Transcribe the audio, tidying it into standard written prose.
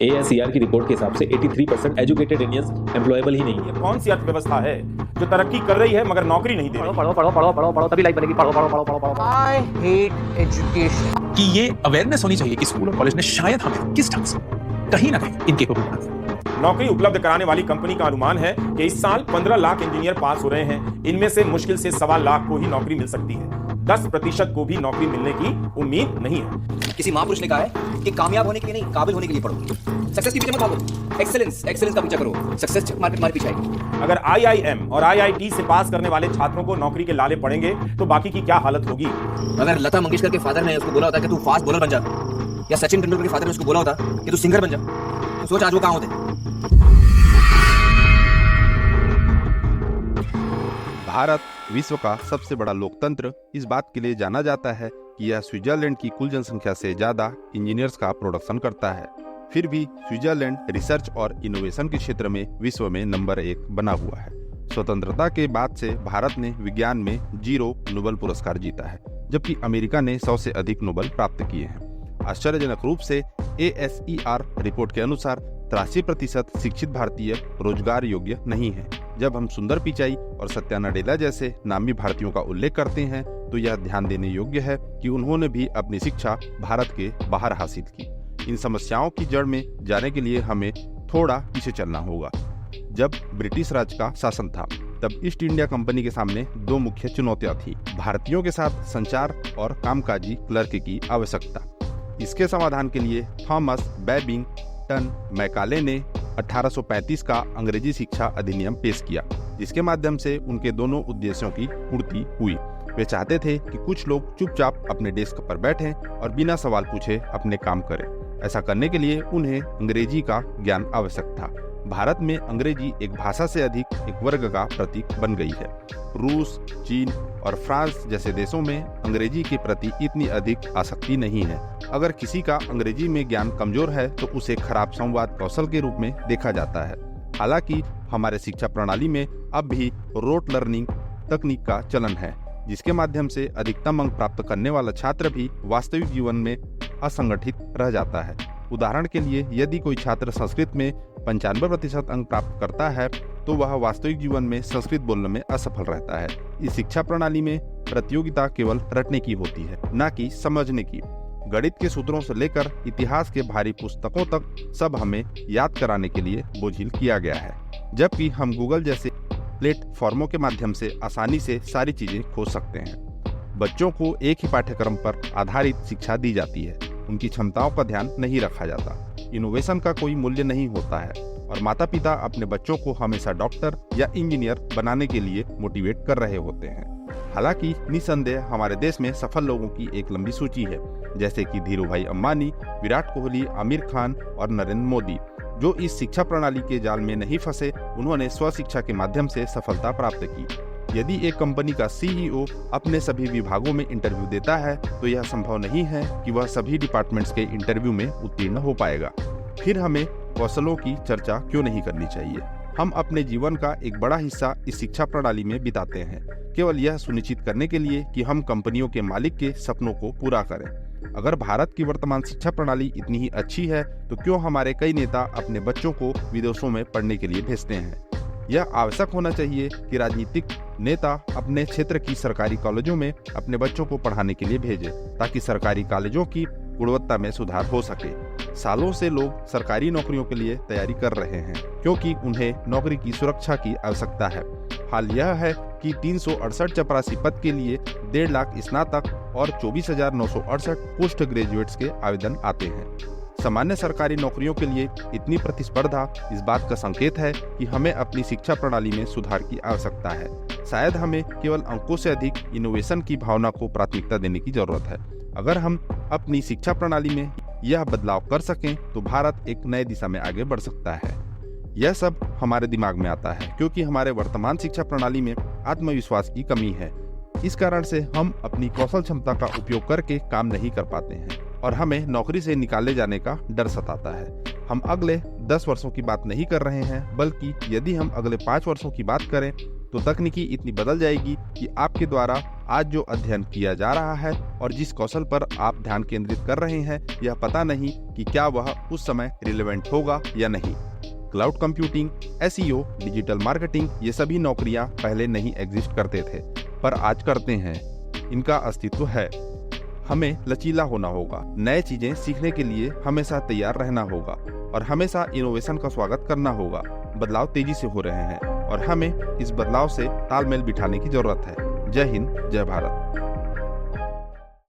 ASER की report के हिसाब से 83% एजुकेटेड इंडियंस एम्प्लॉयबल ही नहीं है। कौन सी अर्थव्यवस्था है जो तरक्की कर रही है मगर नौकरी नहीं दे रही? पढ़ो तभी लाइफ बनेगी। पढ़ो। I hate education. कि ये अवेयरनेस होनी चाहिए कि स्कूल और कॉलेज ने शायद हमें किस ढंग से कहीं ना कहीं इनकेपेबल बना दिया। नौकरी उपलब्ध कराने वाली कंपनी का अनुमान है कि इस साल 15 लाख इंजीनियर पास हो रहे हैं। इनमें से मुश्किल से 1.25 लाख को ही नौकरी मिल सकती है। 10% को भी नौकरी मिलने की उम्मीद नहीं है। किसी महापुरुष ने कहा है कि कामयाब होने के लिए नहीं, काबिल होने के लिए पढ़ो। सक्सेस के पीछे मत भागो, एक्सीलेंस का पीछा करो। सक्सेस मार्केट मार पीछे आएगी। अगर IIM और IIT से पास करने वाले छात्रों को नौकरी के लाले पड़ेंगे तो बाकी की क्या हालत होगी? अगर लता मंगेशकर के फादर ने उसको बोला होता कि तू फास्ट बॉलर बन जा, या सचिन तेंदुलकर के फादर ने उसको बोला होता कि तू सिंगर बन जा, तो सोच आज वो कहां होते। भारत विश्व का सबसे बड़ा लोकतंत्र इस बात के लिए जाना जाता है कि यह स्विट्जरलैंड की कुल जनसंख्या से ज्यादा इंजीनियर्स का प्रोडक्शन करता है। फिर भी स्विट्जरलैंड रिसर्च और इनोवेशन के क्षेत्र में विश्व में नंबर 1 बना हुआ है। स्वतंत्रता के बाद से भारत ने विज्ञान में 0 नोबेल पुरस्कार जीता है, जबकि अमेरिका ने 100 से अधिक नोबेल प्राप्त किए हैं। आश्चर्यजनक रूप से ASER रिपोर्ट के अनुसार 83% शिक्षित भारतीय रोजगार योग्य नहीं है। जब हम सुंदर पिचाई और सत्या नडेला जैसे नामी भारतीयों का उल्लेख करते हैं तो यह ध्यान देने योग्य है कि उन्होंने भी अपनी शिक्षा भारत के बाहर हासिल की। इन समस्याओं की जड़ में जाने के लिए हमें थोड़ा पीछे चलना होगा। जब ब्रिटिश राज का शासन था तब ईस्ट इंडिया कंपनी के सामने 2 मुख्य चुनौतियां थी: भारतीयों के साथ संचार और कामकाजी क्लर्क की आवश्यकता। इसके समाधान के लिए थॉमस बैबिंगटन मैकाले ने 1835 का अंग्रेजी शिक्षा अधिनियम पेश किया, जिसके माध्यम से उनके दोनों उद्देश्यों की पूर्ति हुई। वे चाहते थे कि कुछ लोग चुपचाप अपने डेस्क पर बैठें और बिना सवाल पूछे अपने काम करें। ऐसा करने के लिए उन्हें अंग्रेजी का ज्ञान आवश्यक था। भारत में अंग्रेजी एक भाषा से अधिक एक वर्ग का प्रतीक बन गई है। रूस, चीन और फ्रांस जैसे देशों में अंग्रेजी के प्रति इतनी अधिक आसक्ति नहीं है। अगर किसी का अंग्रेजी में ज्ञान कमजोर है तो उसे खराब संवाद कौशल के रूप में देखा जाता है। हालांकि हमारे शिक्षा प्रणाली में अब भी रोट लर्निंग तकनीक का चलन है, जिसके माध्यम से अधिकतम अंक प्राप्त करने वाला छात्र भी वास्तविक जीवन में असंगठित रह जाता है। उदाहरण के लिए, यदि कोई छात्र संस्कृत में 95% अंक प्राप्त करता है तो वह वास्तविक जीवन में संस्कृत बोलने में असफल रहता है। इस शिक्षा प्रणाली में प्रतियोगिता केवल रटने की होती है, न कि समझने की। गणित के सूत्रों से लेकर इतिहास के भारी पुस्तकों तक सब हमें याद कराने के लिए बोझिल किया गया है, जबकि हम गूगल जैसे प्लेटफॉर्मों के माध्यम से आसानी से सारी चीजें खोज सकते हैं। बच्चों को एक ही पाठ्यक्रम पर आधारित शिक्षा दी जाती है, उनकी क्षमताओं का ध्यान नहीं रखा जाता। इनोवेशन का कोई मूल्य नहीं होता है और माता पिता अपने बच्चों को हमेशा डॉक्टर या इंजीनियर बनाने के लिए मोटिवेट कर रहे होते हैं। हालांकि निसंदेह हमारे देश में सफल लोगों की एक लंबी सूची है, जैसे कि धीरूभाई अंबानी, विराट कोहली, आमिर खान और नरेंद्र मोदी, जो इस शिक्षा प्रणाली के जाल में नहीं फंसे। उन्होंने स्वशिक्षा के माध्यम से सफलता प्राप्त की। यदि एक कंपनी का CEO अपने सभी विभागों में इंटरव्यू देता है तो यह संभव नहीं है कि वह सभी डिपार्टमेंट्स के इंटरव्यू में उत्तीर्ण हो पाएगा। फिर हमें कौशलों की चर्चा क्यों नहीं करनी चाहिए? हम अपने जीवन का एक बड़ा हिस्सा इस शिक्षा प्रणाली में बिताते हैं, केवल यह सुनिश्चित करने के लिए कि हम कंपनियों के मालिक के सपनों को पूरा करें। अगर भारत की वर्तमान शिक्षा प्रणाली इतनी ही अच्छी है तो क्यों हमारे कई नेता अपने बच्चों को विदेशों में पढ़ने के लिए भेजते हैं? यह आवश्यक होना चाहिए कि राजनीतिक नेता अपने क्षेत्र की सरकारी कॉलेजों में अपने बच्चों को पढ़ाने के लिए भेजें, ताकि सरकारी कॉलेजों की गुणवत्ता में सुधार हो सके। सालों से लोग सरकारी नौकरियों के लिए तैयारी कर रहे हैं क्योंकि उन्हें नौकरी की सुरक्षा की आवश्यकता है। हाल यह है कि 368 चपरासी पद के लिए 1.5 लाख स्नातक और 24,968 पोस्ट ग्रेजुएट्स के आवेदन आते हैं। सामान्य सरकारी नौकरियों के लिए इतनी प्रतिस्पर्धा इस बात का संकेत है कि हमें अपनी शिक्षा प्रणाली में सुधार की आवश्यकता है। शायद हमें केवल अंकों से अधिक इनोवेशन की भावना को प्राथमिकता देने की जरूरत है। अगर हम अपनी शिक्षा प्रणाली में यह बदलाव कर सकें तो भारत एक नए दिशा में आगे बढ़ सकता है। यह सब हमारे दिमाग में आता है क्योंकि हमारे वर्तमान शिक्षा प्रणाली में आत्मविश्वास की कमी है। इस कारण से हम अपनी कौशल क्षमता का उपयोग करके काम नहीं कर पाते हैं और हमें नौकरी से निकाले जाने का डर सताता है। हम अगले 10 वर्षों की बात नहीं कर रहे हैं, बल्कि यदि हम अगले 5 वर्षों की बात करें तो तकनीकी इतनी बदल जाएगी कि आपके द्वारा आज जो अध्ययन किया जा रहा है और जिस कौशल पर आप ध्यान केंद्रित कर रहे हैं, यह पता नहीं कि क्या वह उस समय रिलेवेंट होगा या नहीं। Cloud computing, SEO, digital marketing, ये सभी नौकरियां पहले नहीं एग्जिस्ट करते थे, पर आज करते हैं। इनका अस्तित्व है। हमें लचीला होना होगा, नए चीजें सीखने के लिए हमेशा तैयार रहना होगा और हमेशा इनोवेशन का स्वागत करना होगा। बदलाव तेजी से हो रहे हैं और हमें इस बदलाव से तालमेल बिठाने की जरूरत है। जय हिंद, जय भारत।